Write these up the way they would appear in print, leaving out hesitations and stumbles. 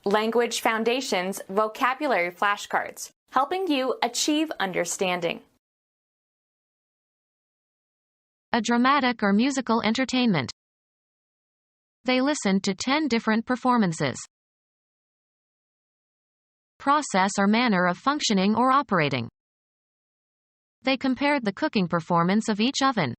Language Foundations Vocabulary Flashcards, helping you achieve understanding. A dramatic or musical entertainment. They listened to 10 different performances. Process or manner of functioning or operating. They compared the cooking performance of each oven.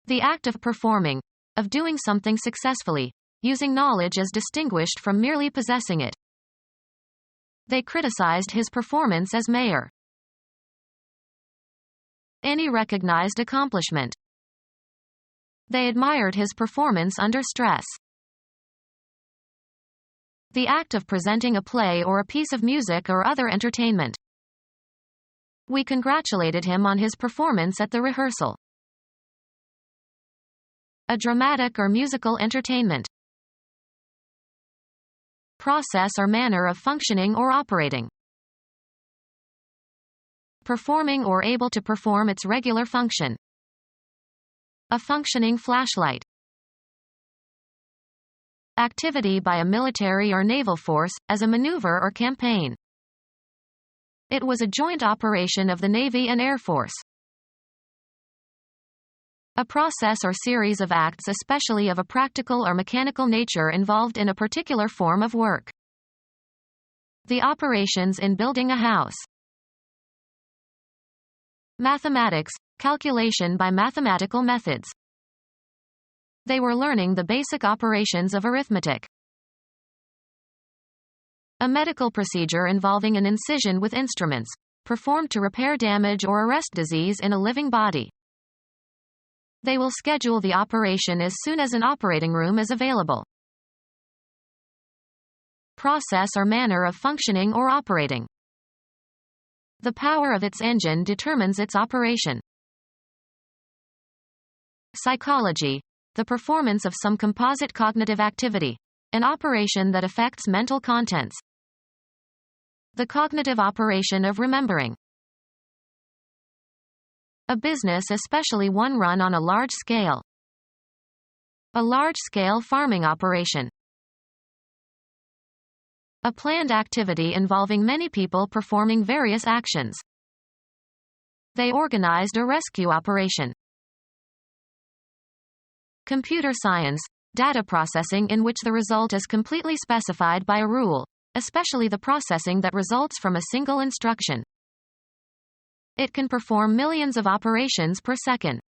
The act of performing, of doing something successfully, using knowledge as distinguished from merely possessing it. They criticized his performance as mayor. Any recognized accomplishment. They admired his performance under stress. The act of presenting a play or a piece of music or other entertainment. We congratulated him on his performance at the rehearsal. A dramatic or musical entertainment. Process or manner of functioning or operating. Performing or able to perform its regular function. A functioning flashlight. Activity by a military or naval force, as a maneuver or campaign. It was a joint operation of the Navy and Air Force. A process or series of acts, especially of a practical or mechanical nature, involved in a particular form of work. The operations in building a house. Mathematics, calculation by mathematical methods. They were learning the basic operations of arithmetic. A medical procedure involving an incision with instruments, performed to repair damage or arrest disease in a living body. They will schedule the operation as soon as an operating room is available. Process or manner of functioning or operating. The power of its engine determines its operation. Psychology, the performance of some composite cognitive activity, an operation that affects mental contents. The cognitive operation of remembering. A business, especially one run on a large scale. A large-scale farming operation. A planned activity involving many people performing various actions. They organized a rescue operation. Computer science, data processing in which the result is completely specified by a rule, especially the processing that results from a single instruction. It can perform millions of operations per second.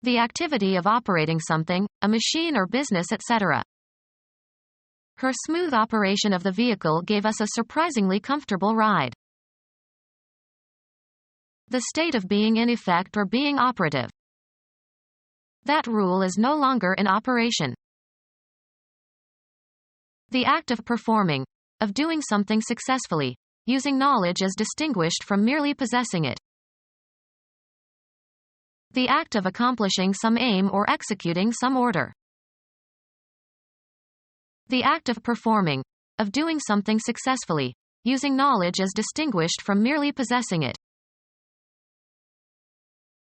The activity of operating something, a machine or business, etc. Her smooth operation of the vehicle gave us a surprisingly comfortable ride. The state of being in effect or being operative. That rule is no longer in operation. The act of performing, of doing something successfully, using knowledge as distinguished from merely possessing it. The act of accomplishing some aim or executing some order. The act of performing, of doing something successfully, using knowledge as distinguished from merely possessing it.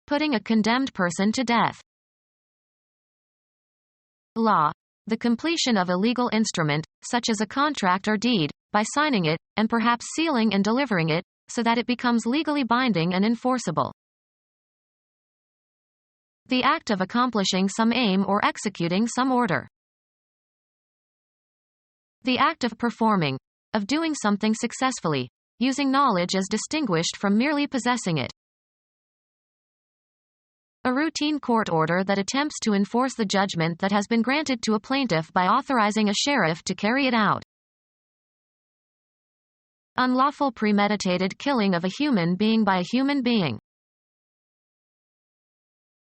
Putting a condemned person to death. Law, the completion of a legal instrument, such as a contract or deed, by signing it, and perhaps sealing and delivering it, so that it becomes legally binding and enforceable. The act of accomplishing some aim or executing some order. The act of performing, of doing something successfully, using knowledge as distinguished from merely possessing it. A routine court order that attempts to enforce the judgment that has been granted to a plaintiff by authorizing a sheriff to carry it out. Unlawful premeditated killing of a human being by a human being.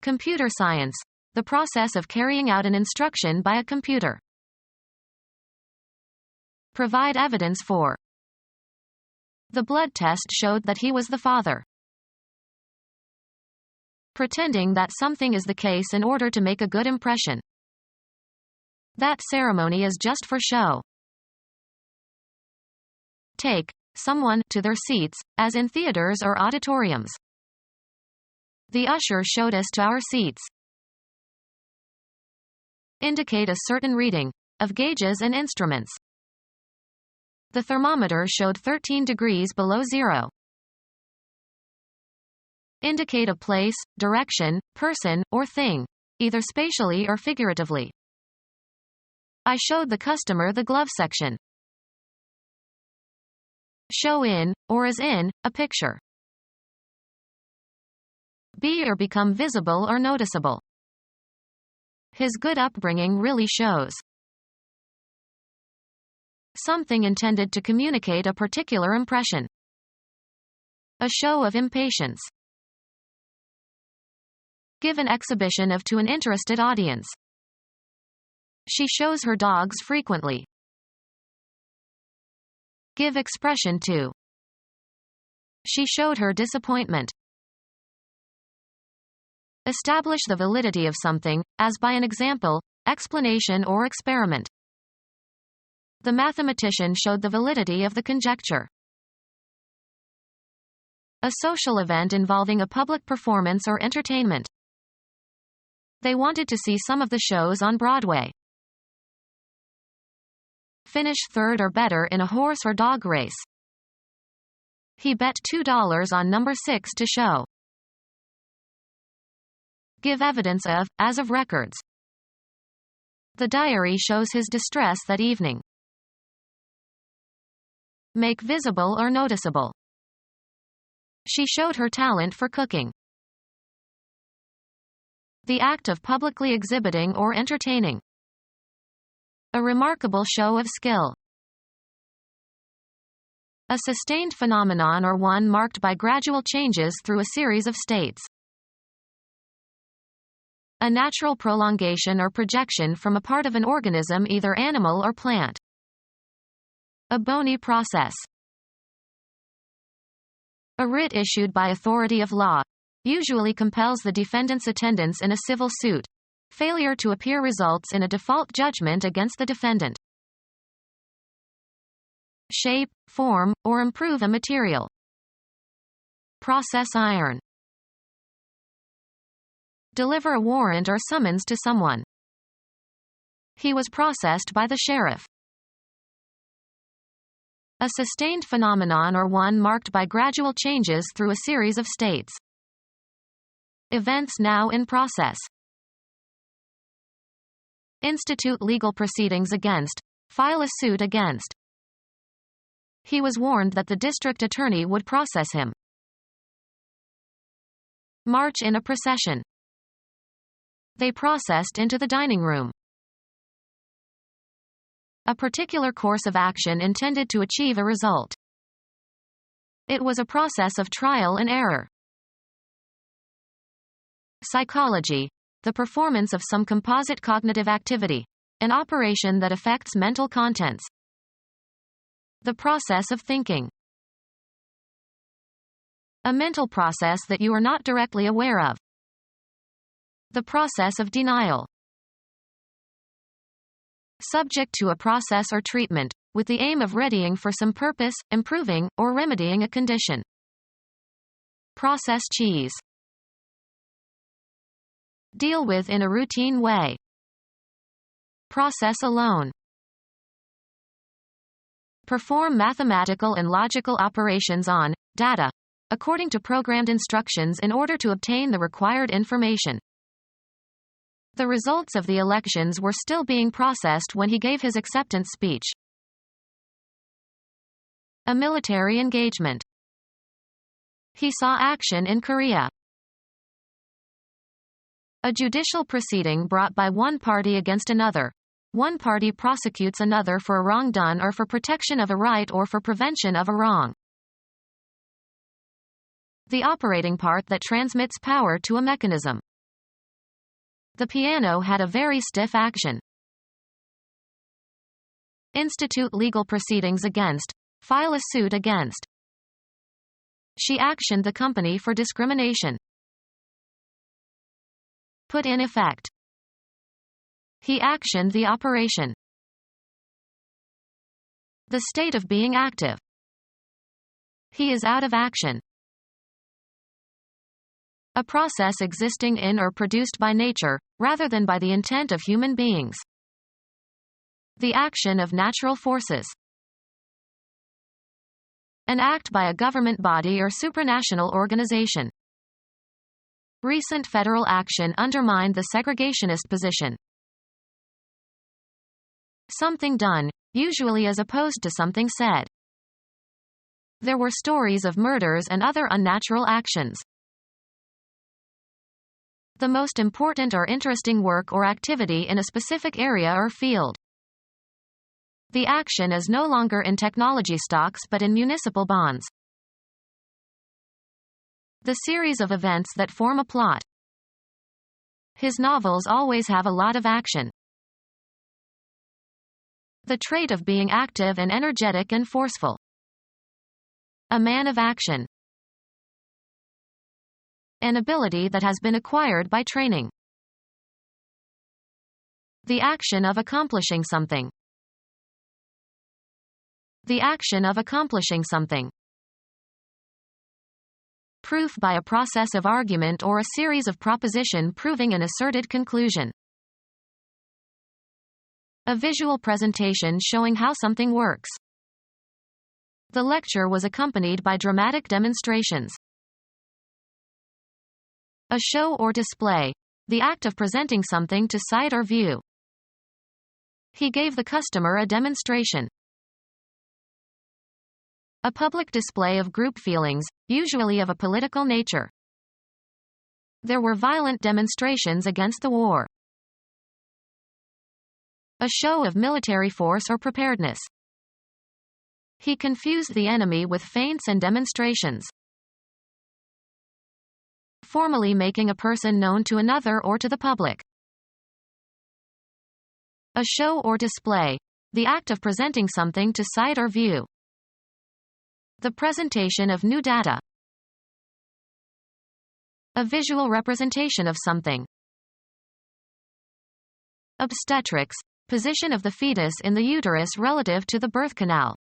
Computer science, the process of carrying out an instruction by a computer. Provide evidence for. The blood test showed that he was the father. Pretending that something is the case in order to make a good impression. That ceremony is just for show. Take someone to their seats, as in theaters or auditoriums. The usher showed us to our seats. indicate a certain reading of gauges and instruments. The thermometer showed 13 degrees below zero. Indicate a place, direction, person, or thing, either spatially or figuratively. I showed the customer the glove section. Show in, or as in, a picture. Be or become visible or noticeable. His good upbringing really shows. Something intended to communicate a particular impression. A show of impatience. Give an exhibition of to an interested audience. She shows her dogs frequently. Give expression to. She showed her disappointment. Establish the validity of something, as by an example, explanation or experiment. The mathematician showed the validity of the conjecture. A social event involving a public performance or entertainment. They wanted to see some of the shows on Broadway. Finish third or better in a horse or dog race. He bet $2 on number 6 to show. Give evidence of, as of records. The diary shows his distress that evening. Make visible or noticeable. She showed her talent for cooking. The act of publicly exhibiting or entertaining. A remarkable show of skill. A sustained phenomenon or one marked by gradual changes through a series of states. A natural prolongation or projection from a part of an organism, either animal or plant. A bony process. A writ issued by authority of law. Usually compels the defendant's attendance in a civil suit. Failure to appear results in a default judgment against the defendant. Shape, form, or improve a material. Process iron. Deliver a warrant or summons to someone. He was processed by the sheriff. A sustained phenomenon or one marked by gradual changes through a series of states. Events now in process. Institute legal proceedings against. File a suit against. He was warned that the district attorney would process him. March in a procession. They processed into the dining room. A particular course of action intended to achieve a result. It was a process of trial and error. Psychology. The performance of some composite cognitive activity. An operation that affects mental contents. The process of thinking. A mental process that you are not directly aware of. The process of denial. Subject to a process or treatment, with the aim of readying for some purpose, improving, or remedying a condition. Process cheese. Deal with in a routine way. Process alone. Perform mathematical and logical operations on data, according to programmed instructions in order to obtain the required information. The results of the elections were still being processed when he gave his acceptance speech. A military engagement. He saw action in Korea. A judicial proceeding brought by one party against another. One party prosecutes another for a wrong done or for protection of a right or for prevention of a wrong. The operating part that transmits power to a mechanism. The piano had a very stiff action. Institute legal proceedings against. File a suit against. She actioned the company for discrimination. Put in effect. He actioned the operation. The state of being active. He is out of action. A process existing in or produced by nature, rather than by the intent of human beings. The action of natural forces. An act by a government body or supranational organization. Recent federal action undermined the segregationist position. Something done, usually as opposed to something said. There were stories of murders and other unnatural actions. The most important or interesting work or activity in a specific area or field. The action is no longer in technology stocks but in municipal bonds. The series of events that form a plot. His novels always have a lot of action. The trait of being active and energetic and forceful. A man of action. An ability that has been acquired by training. The action of accomplishing something. The action of accomplishing something. Proof by a process of argument or a series of proposition proving an asserted conclusion. A visual presentation showing how something works. The lecture was accompanied by dramatic demonstrations. A show or display. The act of presenting something to sight or view. He gave the customer a demonstration. A public display of group feelings, usually of a political nature. There were violent demonstrations against the war. A show of military force or preparedness. He confused the enemy with feints and demonstrations. Formally making a person known to another or to the public. A show or display. The act of presenting something to sight or view. The presentation of new data. A visual representation of something. Obstetrics. Position of the fetus in the uterus relative to the birth canal.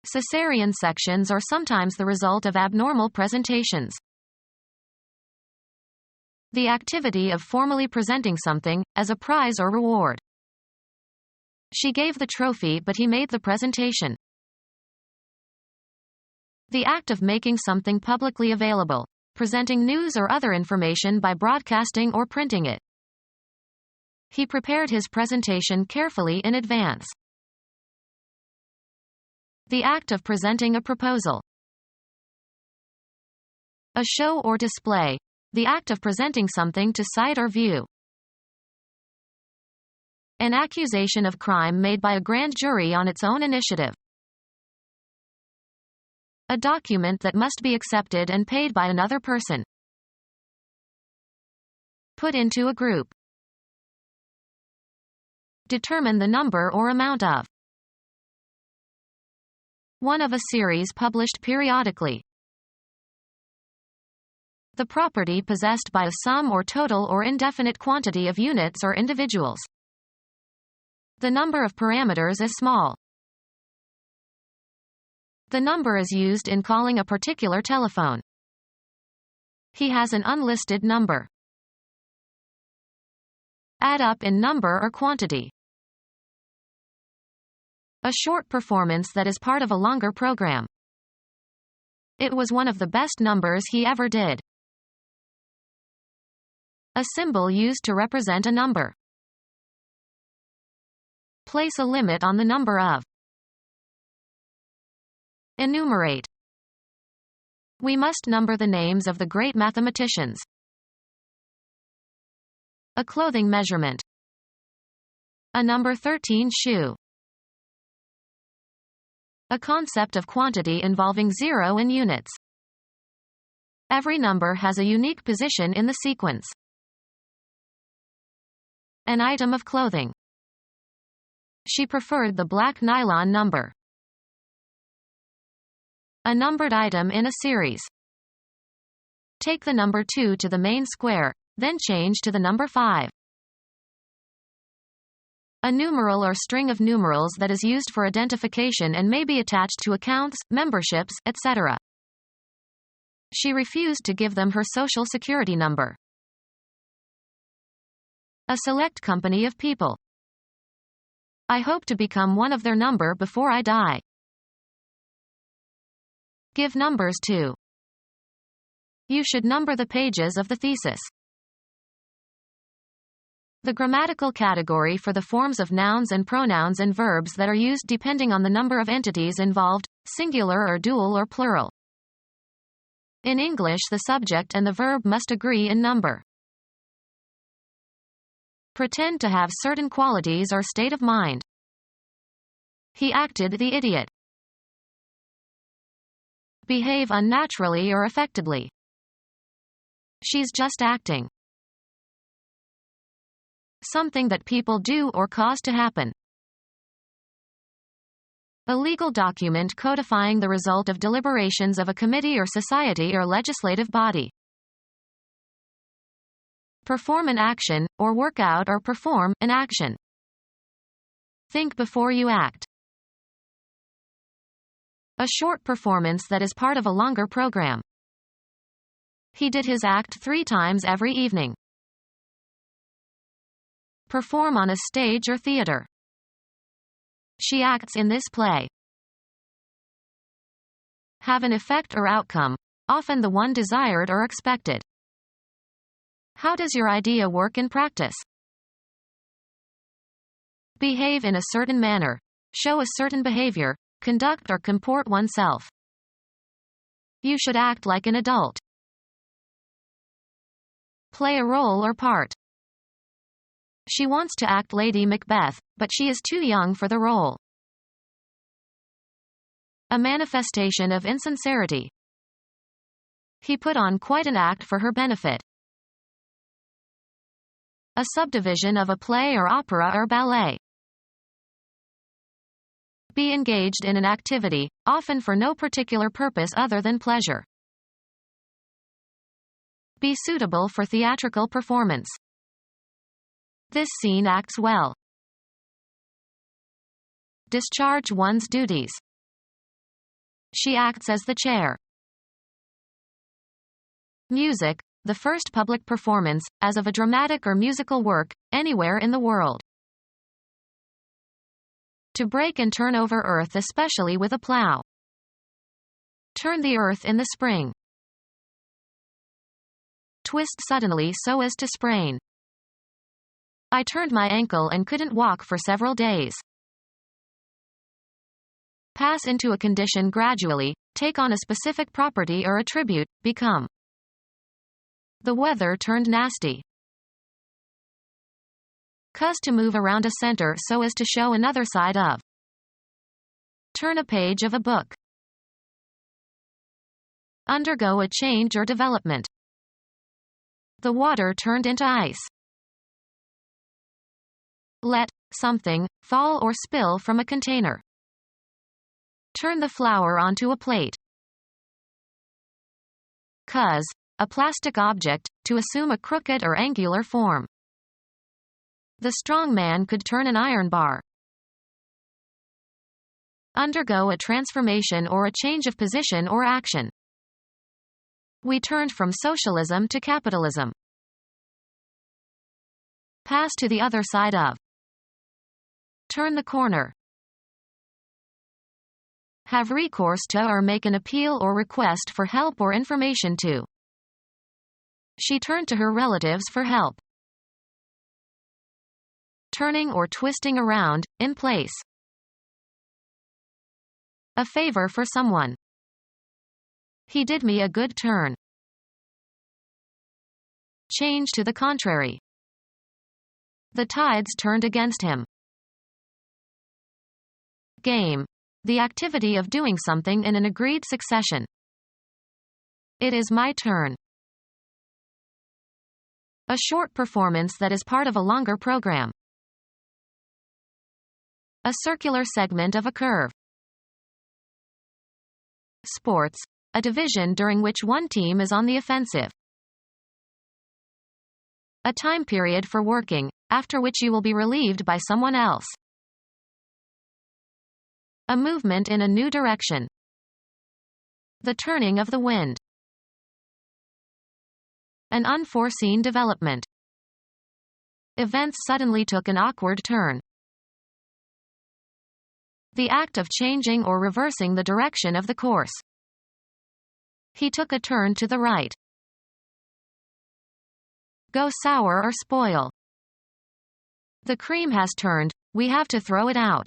Cesarean sections are sometimes the result of abnormal presentations. The activity of formally presenting something, as a prize or reward. She gave the trophy but he made the presentation. The act of making something publicly available. Presenting news or other information by broadcasting or printing it. He prepared his presentation carefully in advance. The act of presenting a proposal. A show or display. The act of presenting something to sight or view. An accusation of crime made by a grand jury on its own initiative. A document that must be accepted and paid by another person. Put into a group. Determine the number or amount of. One of a series published periodically. The property possessed by a sum or total or indefinite quantity of units or individuals. The number of parameters is small. The number is used in calling a particular telephone. He has an unlisted number. Add up in number or quantity. A short performance that is part of a longer program. It was one of the best numbers he ever did. A symbol used to represent a number. Place a limit on the number of. Enumerate. We must number the names of the great mathematicians. A clothing measurement. A number 13 shoe. A concept of quantity involving zero and units. Every number has a unique position in the sequence. An item of clothing. She preferred the black nylon number. A numbered item in a series. Take the number 2 to the main square, then change to the number 5. A numeral or string of numerals that is used for identification and may be attached to accounts, memberships, etc. She refused to give them her social security number. A select company of people. I hope to become one of their number before I die. Give numbers to. You should number the pages of the thesis. The grammatical category for the forms of nouns and pronouns and verbs that are used depending on the number of entities involved, singular or dual or plural. In English, the subject and the verb must agree in number. Pretend to have certain qualities or state of mind. He acted the idiot. Behave unnaturally or affectedly. She's just acting. Something that people do or cause to happen. A legal document codifying the result of deliberations of a committee or society or legislative body. Perform an action, or work out or perform an action. Think before you act. A short performance that is part of a longer program. He did his act 3 times every evening. Perform on a stage or theater. She acts in this play. Have an effect or outcome, often the one desired or expected. How does your idea work in practice? Behave in a certain manner. Show a certain behavior, conduct or comport oneself. You should act like an adult. Play a role or part. She wants to act Lady Macbeth, but she is too young for the role. A manifestation of insincerity. He put on quite an act for her benefit. A subdivision of a play or opera or ballet. Be engaged in an activity, often for no particular purpose other than pleasure. Be suitable for theatrical performance. This scene acts well. Discharge one's duties. She acts as the chair. Music, the first public performance, as of a dramatic or musical work, anywhere in the world. To break and turn over earth, especially with a plow. Turn the earth in the spring. Twist suddenly so as to sprain. I turned my ankle and couldn't walk for several days. Pass into a condition gradually, take on a specific property or attribute, become. The weather turned nasty. Cause to move around a center so as to show another side of. Turn a page of a book. Undergo a change or development. The water turned into ice. Let something fall or spill from a container. Turn the flour onto a plate. Cause a plastic object, to assume a crooked or angular form. The strong man could turn an iron bar. Undergo a transformation or a change of position or action. We turned from socialism to capitalism. Pass to the other side of. Turn the corner. Have recourse to or make an appeal or request for help or information to. She turned to her relatives for help. Turning or twisting around, in place. A favor for someone. He did me a good turn. Change to the contrary. The tides turned against him. Game. The activity of doing something in an agreed succession. It is my turn. A short performance that is part of a longer program. A circular segment of a curve. Sports. A division during which one team is on the offensive. A time period for working, after which you will be relieved by someone else. A movement in a new direction. The turning of the wind. An unforeseen development. Events suddenly took an awkward turn. The act of changing or reversing the direction of the course. He took a turn to the right. Go sour or spoil. The cream has turned, we have to throw it out.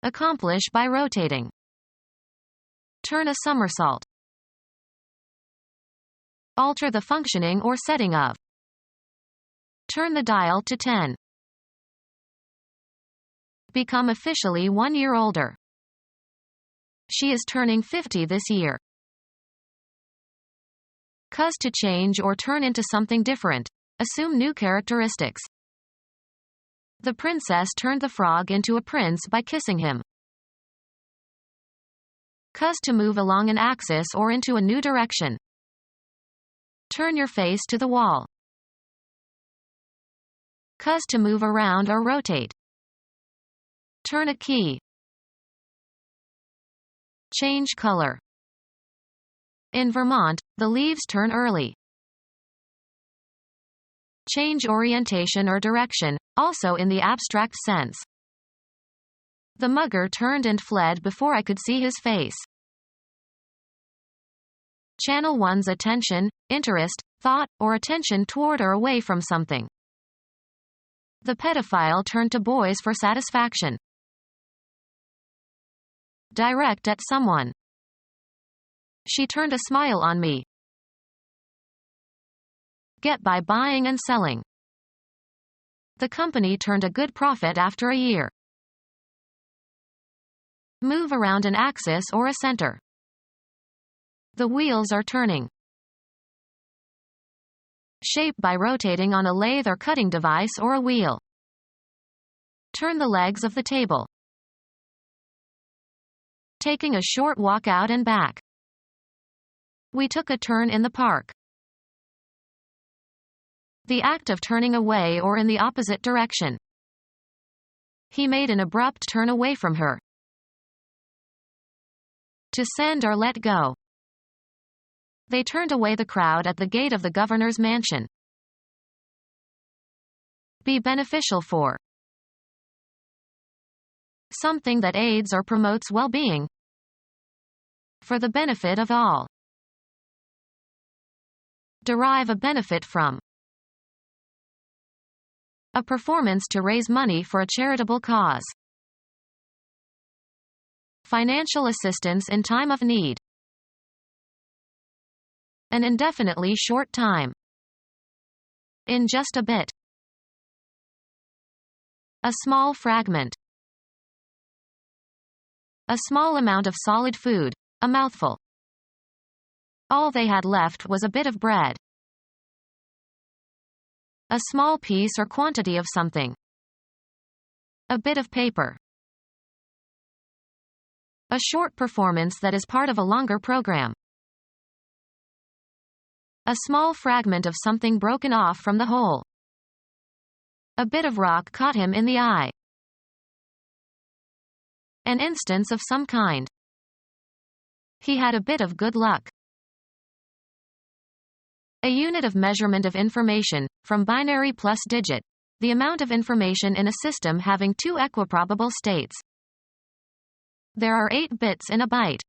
Accomplish by rotating. Turn a somersault. Alter the functioning or setting of. Turn the dial to 10. Become officially 1 year older. She is turning 50 this year. Cause to change or turn into something different. Assume new characteristics. The princess turned the frog into a prince by kissing him. Cause to move along an axis or into a new direction. Turn your face to the wall. Cause to move around or rotate. Turn a key. Change color. In Vermont, the leaves turn early. Change orientation or direction, also in the abstract sense. The mugger turned and fled before I could see his face. Channel one's attention, interest, thought, or attention toward or away from something. The pedophile turned to boys for satisfaction. Direct at someone. She turned a smile on me. Get by buying and selling. The company turned a good profit after a year. Move around an axis or a center. The wheels are turning. Shape by rotating on a lathe or cutting device or a wheel. Turn the legs of the table. Taking a short walk out and back. We took a turn in the park. The act of turning away or in the opposite direction. He made an abrupt turn away from her. To send or let go. They turned away the crowd at the gate of the governor's mansion. Be beneficial for. Something that aids or promotes well-being. For the benefit of all. Derive a benefit from. A performance to raise money for a charitable cause. Financial assistance in time of need. An indefinitely short time. In just a bit. A small fragment. A small amount of solid food, a mouthful. All they had left was a bit of bread. A small piece or quantity of something. A bit of paper. A short performance that is part of a longer program. A small fragment of something broken off from the whole. A bit of rock caught him in the eye. An instance of some kind. He had a bit of good luck. A unit of measurement of information, from binary plus digit. The amount of information in a system having two equiprobable states. There are 8 bits in a byte.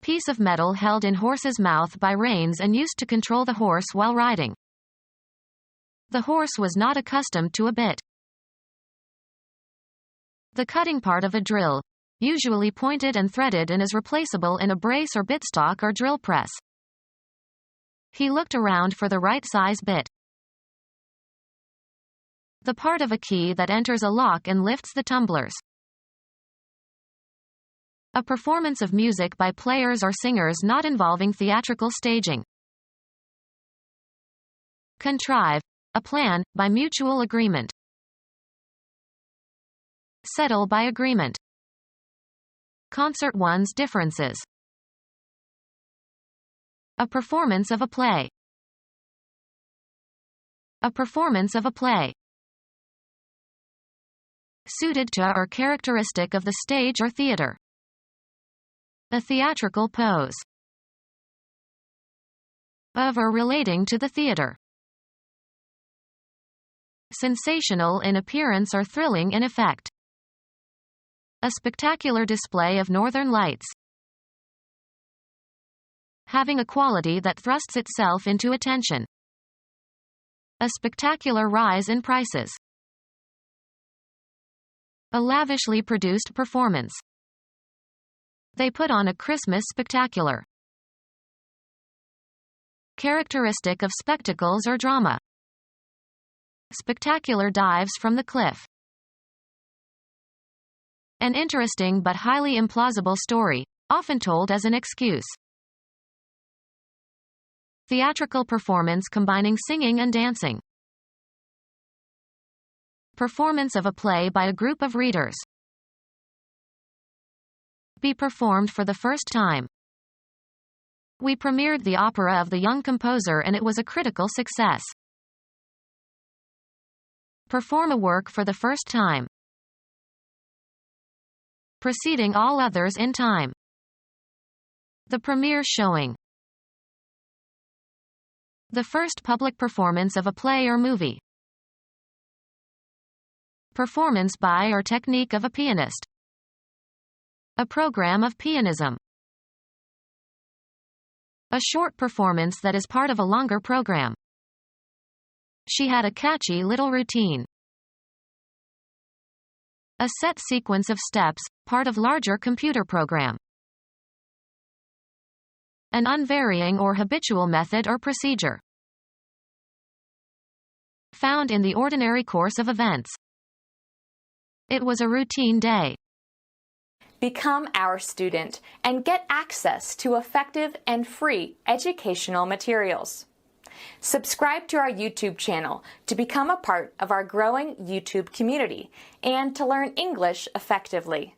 Piece of metal held in horse's mouth by reins and used to control the horse while riding. The horse was not accustomed to a bit. The cutting part of a drill, usually pointed and threaded and is replaceable in a brace or bitstock or drill press. He looked around for the right size bit. The part of a key that enters a lock and lifts the tumblers. A performance of music by players or singers not involving theatrical staging. Contrive. A plan, by mutual agreement. Settle by agreement. Concert one's differences. A performance of a play. A performance of a play. Suited to or characteristic of the stage or theater. A theatrical pose. of or relating to the theater. Sensational in appearance or thrilling in effect. A spectacular display of northern lights. Having a quality that thrusts itself into attention. A spectacular rise in prices. A lavishly produced performance. They put on a Christmas spectacular. Characteristic of spectacles or drama. Spectacular dives from the cliff. An interesting but highly implausible story, often told as an excuse. Theatrical performance combining singing and dancing. Performance of a play by a group of readers. Be performed for the first time. We premiered the opera of the young composer and it was a critical success. Perform a work for the first time. Preceding all others in time. The premiere showing. The first public performance of a play or movie. Performance by or technique of a pianist. A program of pianism. A short performance that is part of a longer program. She had a catchy little routine. A set sequence of steps, part of larger computer program. An unvarying or habitual method or procedure. Found in the ordinary course of events. It was a routine day. Become our student and get access to effective and free educational materials. Subscribe to our YouTube channel to become a part of our growing YouTube community and to learn English effectively.